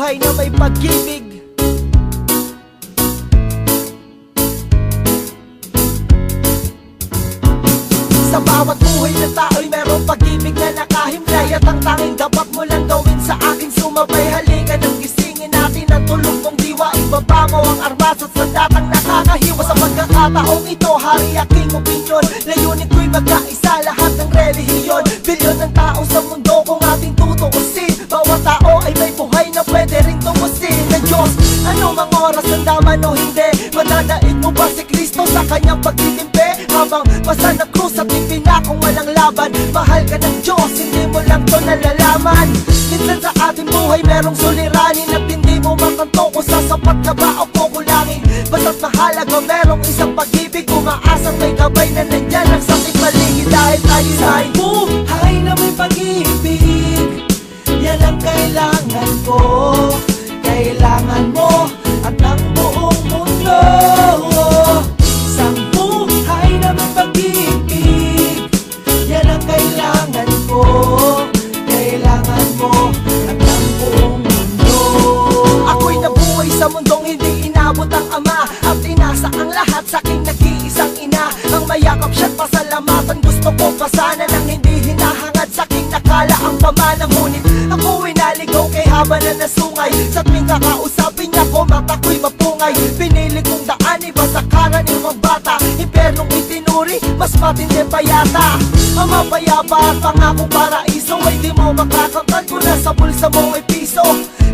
buhay na may pag-ibig. Sa bawat buhay ng tao'y merong pag-ibig na nakahimlay, at ang tanging dapat mo lang gawin sa akin sumabay. Halika nang gisingin natin ang tulog mong diwa, ibaba mo ang armas at sandatang nakakahiwa. Sa pagkakataong ito, hari aking opinyon, layunin ko'y magkaisa lahat ng relihiyon. Bilyon ng tao sa mundo kung ating tutuusin, bawat tao ay may buhay na pwede ring tumusin ng Diyos. Ano mang oras ng daman o hindi, madadaig mo ba si Kristo sa kanyang pagtitimpi? Habang basa ng krus at ipinakong walang laban, mahal ka ng Diyos, hindi mo lang to nalalaman. Minsan sa ating buhay merong suliranin at hindi mo matanto kung sasapat ka ba o kukulangin. Basta't mahalaga merong isang pag-ibig, umaasang may gabay na nandyan ang sakit paligid. Dahil tayo ay buhay na may pag-ibig, yan ang kailangan ko, kailangan mo at ng buong mundo. Isang buhay na may pag-ibig, yan ang kailangan ko, kailangan mo at ng buong mundo. Ako'y nabuhay sa mundong hindi inabot ang ama, at inasa ang lahat sa aking nag-iisang ina. Ang mayakap siya't pasalamatan, gusto ko pa sana nang hindi hinahangad sa aking nakala ang pamana. Ngunit ako'y naligaw kay haba na nasungay, sa tuwing kakausapin niya ko mata ko'y mapungay. Pinili kong daan iba sa karaniwang bata, impernong itinuri mas matindi pa yata. Ang mapayapa at pangako paraiso ay di mo makakamtan kung nasa bulsa mo ay piso.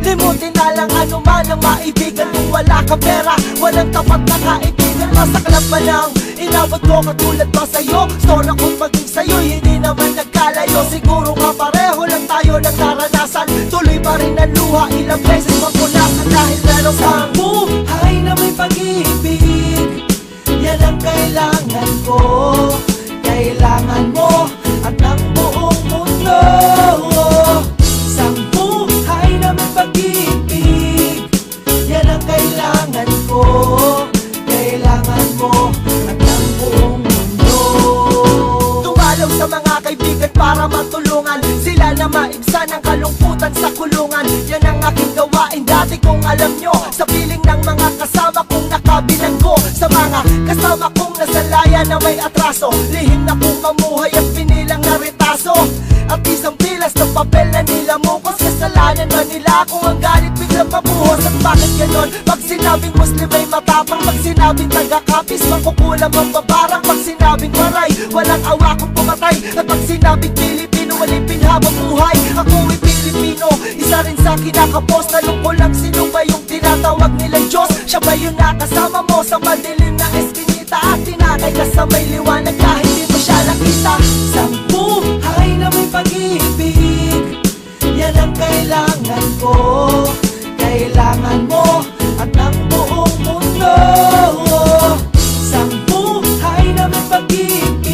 Limutin na lang anuman ang maibigan kung wala ka pera, walang tapat na kaibigan. Masaklap pa lang inabot ko katulad ba sa'yo? Store akong maging sa'yo'y hindi naman nagkalayo. Siguro nga pareho lang tayo ng naranasan, tuloy pa rin ang luha, ilang beses mapunasan. Dahil meron kang buhay na may pag-ibig, yan ang kailangan ko, kailangan mo at ng buong mundo. Isang buhay na may pag-ibig, yan ang kailangan ko, kailangan mo at ng buong mundo. Dumalaw sa mga kaibigan para matulungan sila na maibsan ang kalungkutan sa kulungan. Yan ang aking gawain dati kung alam nyo, sa piling ng mga kasama kong nakabilanggo. Sa mga kasama kong nasalaya na may atraso, lihim na kong mamuhay at pinilang na retaso. At isang pilas ng papel na nilamukos, kasalanan man nila kung ang galit biglang mabuhos. At bakit ganon? Pag sinabing Muslim ay matapang, pag sinabing taga-kapis makukulam ang babarang, pag sinabing maray walang awa kong pumatay, at pag sinabing Pilipino walipin habang buhay. Ako ay Pilipino, isa rin sa kinakapos. Tanong ko lang, sino ba yung tinatawag nilang Diyos? Siya ba yung nakasama mo sa madilim na eskinita, at tinakay ka sa may liwanag kahit di mo siya nakita? Isang buhay na may pag-ibig, yan ang kailangan ko, kailangan mo at ng buong mundo. Isang buhay na may pag-ibig,